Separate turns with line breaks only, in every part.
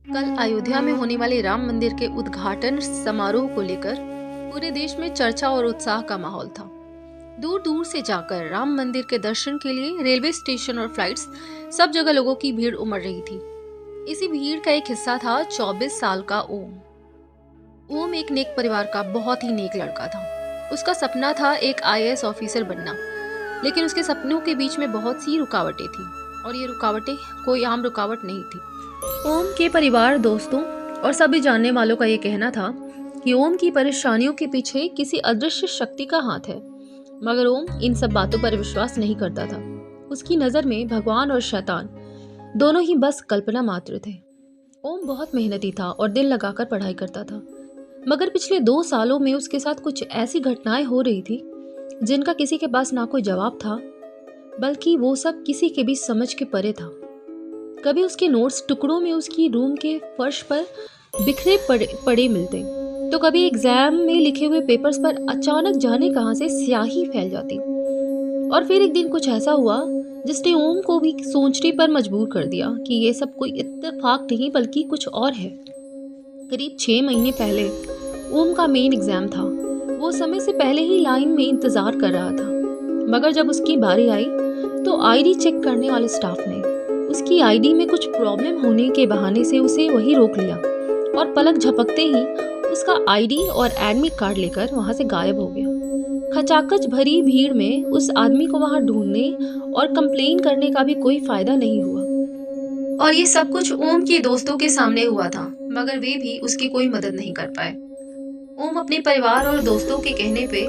कल अयोध्या में होने वाले राम मंदिर के उद्घाटन समारोह को लेकर पूरे देश में चर्चा और उत्साह का माहौल था। दूर दूर से जाकर राम मंदिर के दर्शन के लिए रेलवे स्टेशन और फ्लाइट्स सब जगह लोगों की भीड़ उमड़ रही थी। इसी भीड़ का एक हिस्सा था 24 साल का ओम। ओम एक नेक परिवार का बहुत ही नेक लड़का था। उसका सपना था एक IAS ऑफिसर बनना, लेकिन उसके सपनों के बीच में बहुत सी रुकावटें थी और ये रुकावटें कोई आम रुकावट नहीं थी। ओम के परिवार, दोस्तों और सभी जानने वालों का ये कहना था कि ओम की परेशानियों के पीछे किसी अदृश्य शक्ति का हाथ है, मगर ओम इन सब बातों पर विश्वास नहीं करता था। उसकी नज़र में भगवान और शैतान दोनों ही बस कल्पना मात्र थे। ओम बहुत मेहनती था और दिल लगाकर पढ़ाई करता था, मगर पिछले 2 सालों में उसके साथ कुछ ऐसी घटनाएं हो रही थी जिनका किसी के पास ना कोई जवाब था, बल्कि वो सब किसी के भी समझ के परे था। कभी उसके नोट्स टुकड़ों में उसकी रूम के फर्श पर बिखरे पड़े मिलते, तो कभी एग्जाम में लिखे हुए पेपर्स पर अचानक जाने कहां से स्याही फैल जाती। और फिर एक दिन कुछ ऐसा हुआ जिसने ओम को भी सोचने पर मजबूर कर दिया कि ये सब कोई इत्तेफाक नहीं बल्कि कुछ और है। करीब 6 महीने पहले ओम का मेन एग्जाम था। वो समय से पहले ही लाइन में इंतजार कर रहा था, मगर जब उसकी बारी आई तो आईडी चेक करने वाले स्टाफ ने उसकी आईडी में कुछ प्रॉब्लम होने के बहाने से उसे वहीं रोक लिया और पलक झपकते ही उसका आईडी और एडमिट कार्ड लेकर वहां से गायब हो गया। खचाखच भरी भीड़ में उस आदमी को वहां ढूंढने और कंप्लेन करने का भी कोई फायदा नहीं हुआ। और ये सब कुछ ओम के दोस्तों के सामने हुआ था, मगर वे भी उसकी कोई मदद नहीं कर पाए। ओम अपने परिवार और दोस्तों के कहने पे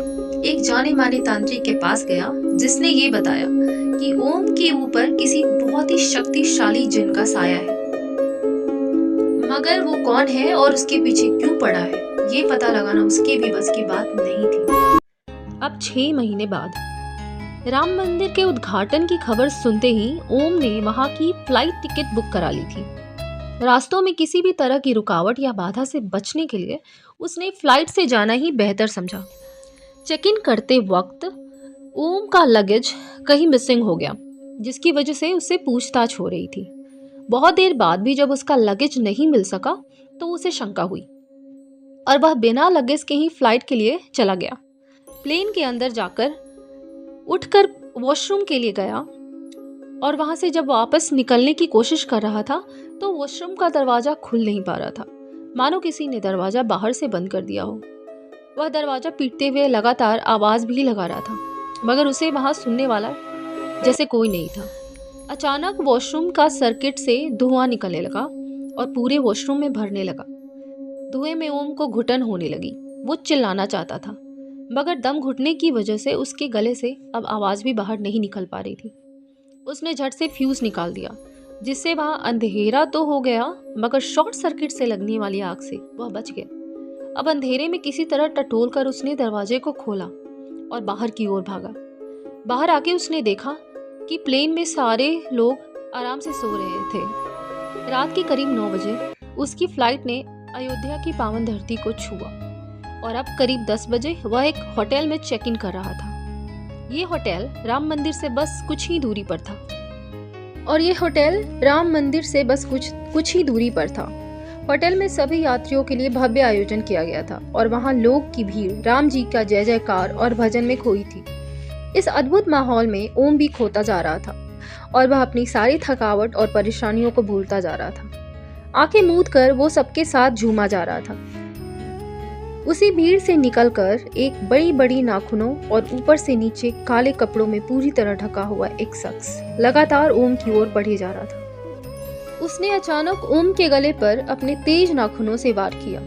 एक जाने माने तांत्रिक के पास गया, जिसने ये बताया कि ओम के ऊपर किसी बहुत ही शक्तिशाली जिन का साया है, मगर वो कौन है और उसके पीछे क्यों पड़ा है, ये पता लगाना उसके भी बस की बात नहीं थी। अब 6 महीने बाद राम मंदिर के उद्घाटन की खबर सुनते ही ओम ने वहां की फ्लाइट टिकट बुक करा ली थी। रास्तों में किसी भी तरह की रुकावट या बाधा से बचने के लिए उसने फ्लाइट से जाना ही बेहतर समझा। चेक इन करते वक्त ओम का लगेज कहीं मिसिंग हो गया, जिसकी वजह से उससे पूछताछ हो रही थी। बहुत देर बाद भी जब उसका लगेज नहीं मिल सका तो उसे शंका हुई और वह बिना लगेज के ही फ्लाइट के लिए चला गया। प्लेन के अंदर जाकर उठकर वॉशरूम के लिए गया और वहां से जब वापस निकलने की कोशिश कर रहा था तो वॉशरूम का दरवाजा खुल नहीं पा रहा था, मानो किसी ने दरवाजा बाहर से बंद कर दिया हो। वह दरवाजा पीटते हुए लगातार आवाज भी लगा रहा था, मगर उसे वहां सुनने वाला जैसे कोई नहीं था। अचानक वॉशरूम का सर्किट से धुआं निकलने लगा और पूरे वॉशरूम में भरने लगा। धुएं में ओम को घुटन होने लगी। वो चिल्लाना चाहता था, मगर दम घुटने की वजह से उसके गले से अब आवाज भी बाहर नहीं निकल पा रही थी। उसने झट से फ्यूज निकाल दिया, जिससे वहां अंधेरा तो हो गया, मगर शॉर्ट सर्किट से लगने वाली आग से वह बच गया। अब अंधेरे में किसी तरह टटोल कर उसने दरवाजे को खोला और बाहर की ओर भागा। बाहर आके उसने देखा कि प्लेन में सारे लोग आराम से सो रहे थे। रात के करीब 9 बजे उसकी फ्लाइट ने अयोध्या की पावन धरती को छुआ और अब करीब 10 बजे वह एक होटल में चेक इन कर रहा था। ये होटल राम मंदिर से बस कुछ ही दूरी पर था होटल में सभी यात्रियों के लिए भव्य आयोजन किया गया था और वहां लोग की भीड़ राम जी का जय जयकार और भजन में खोई थी। इस अद्भुत माहौल में ओम भी खोता जा रहा था और वह अपनी सारी थकावट और परेशानियों को भूलता जा रहा था। आंखें मूंद कर वो सबके साथ झूमा जा रहा था। उसी भीड़ से निकलकर एक बड़ी बड़ी नाखूनों और ऊपर से नीचे काले कपड़ों में पूरी तरह ढका हुआ एक शख्स लगातार ओम की ओर बढ़े जा रहा था। उसने अचानक ओम के गले पर अपने तेज नाखूनों से वार किया,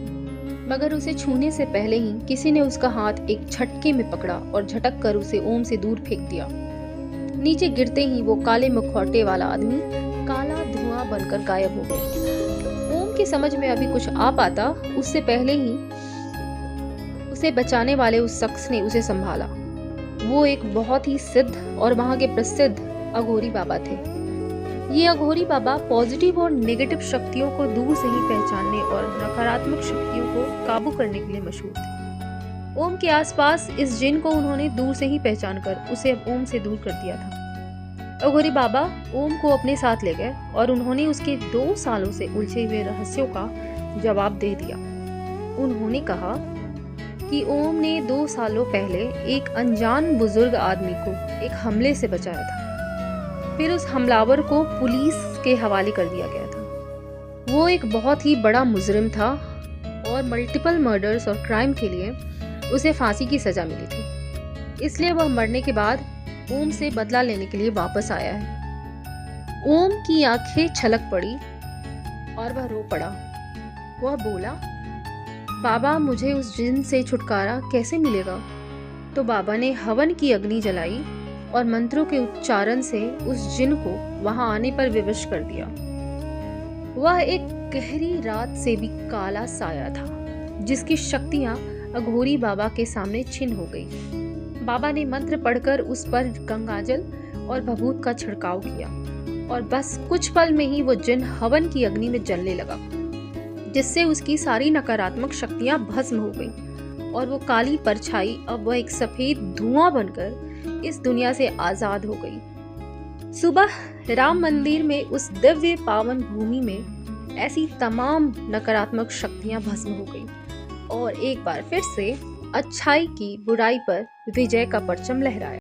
मगर उसे छूने से पहले ही किसी ने उसका हाथ एक झटके में पकड़ा और झटक कर उसे ओम से दूर फेंक दिया। नीचे गिरते ही वो काले मुखौटे वाला आदमी काला धुआं बनकर गायब हो गया। ओम की समझ में अभी कुछ आ पाता उससे पहले ही उसे बचाने वाले उस शख्स ने उसे संभाला। वो एक बहुत ही सिद्ध और वहां के प्रसिद्ध अघोरी बाबा थे। ये अघोरी बाबा पॉजिटिव और नेगेटिव शक्तियों को दूर से ही पहचानने और नकारात्मक शक्तियों को काबू करने के लिए मशहूर थे। ओम के आसपास इस जिन को उन्होंने दूर से ही पहचान कर उसे ओम से दूर कर दिया था। अघोरी बाबा ओम को अपने साथ ले गए और उन्होंने उसके 2 सालों से उलझे हुए रहस्यों का जवाब दे दिया। उन्होंने कहा कि ओम ने 2 सालों पहले एक अनजान बुजुर्ग आदमी को एक हमले से बचाया था। फिर उस हमलावर को पुलिस के हवाले कर दिया गया था। वो एक बहुत ही बड़ा मुजरिम था और मल्टीपल मर्डर्स और क्राइम के लिए उसे फांसी की सजा मिली थी। इसलिए वह मरने के बाद ओम से बदला लेने के लिए वापस आया है। ओम की आंखें छलक पड़ी और वह रो पड़ा। वह बोला, बाबा मुझे उस जिन से छुटकारा कैसे मिलेगा? तो बाबा ने हवन की अग्नि जलाई और मंत्रों के उच्चारण से उस जिन को वहां आने पर विवश कर दिया। वह एक गहरी रात से भी काला साया था जिसकी शक्तियां अघोरी बाबा के सामने छिन्न हो गई। बाबा ने मंत्र पढ़कर उस पर गंगाजल और भभूत का छिड़काव किया और बस कुछ पल में ही वो जिन हवन की अग्नि में जलने लगा, जिससे उसकी सारी नकारात्मक शक्तियां भस्म हो गईं और वो काली परछाई अब वह एक सफेद धुआं बनकर इस दुनिया से आजाद हो गई। सुबह राम मंदिर में उस दिव्य पावन भूमि में ऐसी तमाम नकारात्मक शक्तियां भस्म हो गई और एक बार फिर से अच्छाई की बुराई पर विजय का परचम लहराया।